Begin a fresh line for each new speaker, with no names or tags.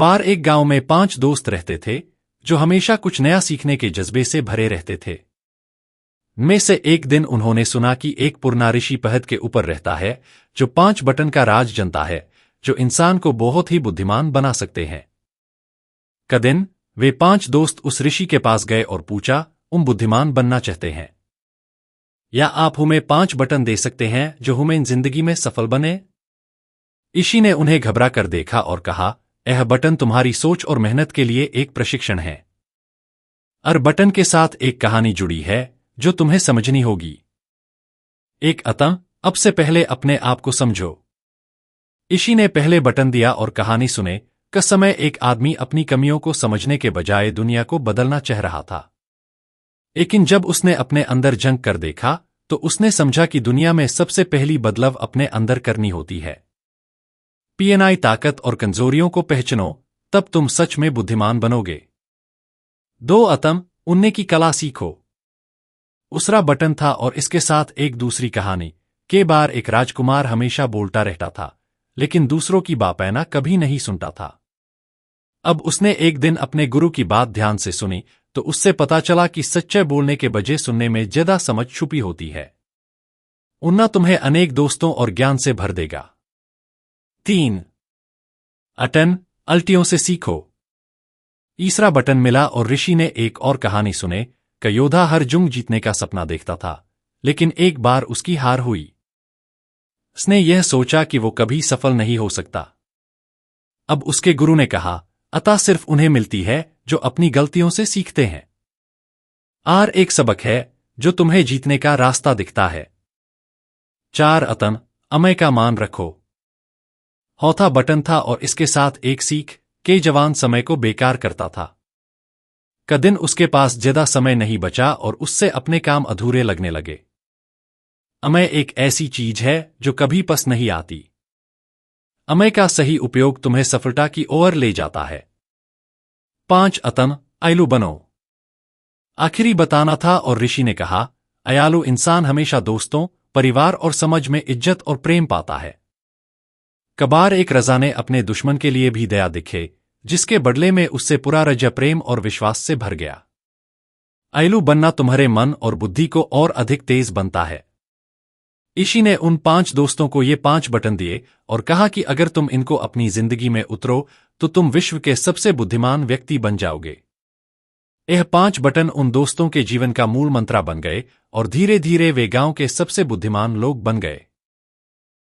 कबार एक गांव में 5 दोस्त रहते थे जो हमेशा कुछ नया सीखने के जज्बे से भरे रहते थे। में से एक दिन उन्होंने सुना कि एक पुरना ऋषि पहाड़ के ऊपर रहता है जो 5 बटन का राज जनता है जो इंसान को बहुत ही बुद्धिमान बना सकते हैं। का दिन वे 5 दोस्त उस ऋषि के पास गए और पूछा, तुम बुद्धिमान बनना चाहते हैं या आप हमें 5 बटन दे सकते हैं जो हमें जिंदगी में सफल बने? ऋषि ने उन्हें घबरा कर देखा और कहा, यह बटन तुम्हारी सोच और मेहनत के लिए एक प्रशिक्षण है। हर बटन के साथ एक कहानी जुड़ी है जो तुम्हें समझनी होगी। एक अतः अब से पहले अपने आप को समझो। ऋषि ने पहले बटन दिया और कहानी सुने का समय एक आदमी अपनी कमियों को समझने के बजाय दुनिया को बदलना चाह रहा था। लेकिन जब उसने अपने अंदर झांक कर देखा तो उसने समझा कि दुनिया में सबसे पहली बदलाव अपने अंदर करनी होती है। पीएनआई ताकत और कमजोरियों को पहचानो, तब तुम सच में बुद्धिमान बनोगे। 2 अतम उन्ने की कला सीखो। दूसरा बटन था और इसके साथ एक दूसरी कहानी के बार एक राजकुमार हमेशा बोलता रहता था लेकिन दूसरों की बात कभी नहीं सुनता था। अब उसने एक दिन अपने गुरु की बात ध्यान से सुनी तो उससे पता चला कि सच्चे बोलने के बजाय सुनने में ज्यादा समझ छुपी होती है। उन्ना तुम्हें अनेक दोस्तों और ज्ञान से भर देगा। 3 अटन अल्टियों से सीखो। तीसरा बटन मिला और ऋषि ने एक और कहानी सुने कि योद्धा हर जंग जीतने का सपना देखता था लेकिन एक बार उसकी हार हुई। उसने यह सोचा कि वो कभी सफल नहीं हो सकता। अब उसके गुरु ने कहा, अतः सिर्फ उन्हें मिलती है जो अपनी गलतियों से सीखते हैं। आर एक सबक है जो तुम्हें जीतने का रास्ता दिखता है। 4 अतन अमय का मान रखो। चौथा बटन था और इसके साथ एक सीख के जवान समय को बेकार करता था। का दिन उसके पास ज्यादा समय नहीं बचा और उससे अपने काम अधूरे लगने लगे। अमय एक ऐसी चीज है जो कभी पस नहीं आती। अमय का सही उपयोग तुम्हें सफलता की ओर ले जाता है। 5 अतम आयलु बनो। आखिरी बताना था और ऋषि ने कहा, अयालु इंसान हमेशा दोस्तों, परिवार और समाज में इज्जत और प्रेम पाता है। कबार एक रजा ने अपने दुश्मन के लिए भी दया दिखे जिसके बदले में उससे पूरा रजा प्रेम और विश्वास से भर गया। आयलु बनना तुम्हारे मन और बुद्धि को और अधिक तेज बनता है। ऋषि ने उन 5 दोस्तों को ये 5 बटन दिए और कहा कि अगर तुम इनको अपनी जिंदगी में उतरो तो तुम विश्व के सबसे बुद्धिमान व्यक्ति बन जाओगे। यह 5 बटन उन दोस्तों के जीवन का मूल मंत्र बन गए और धीरे धीरे वे गांव के सबसे बुद्धिमान लोग बन गए।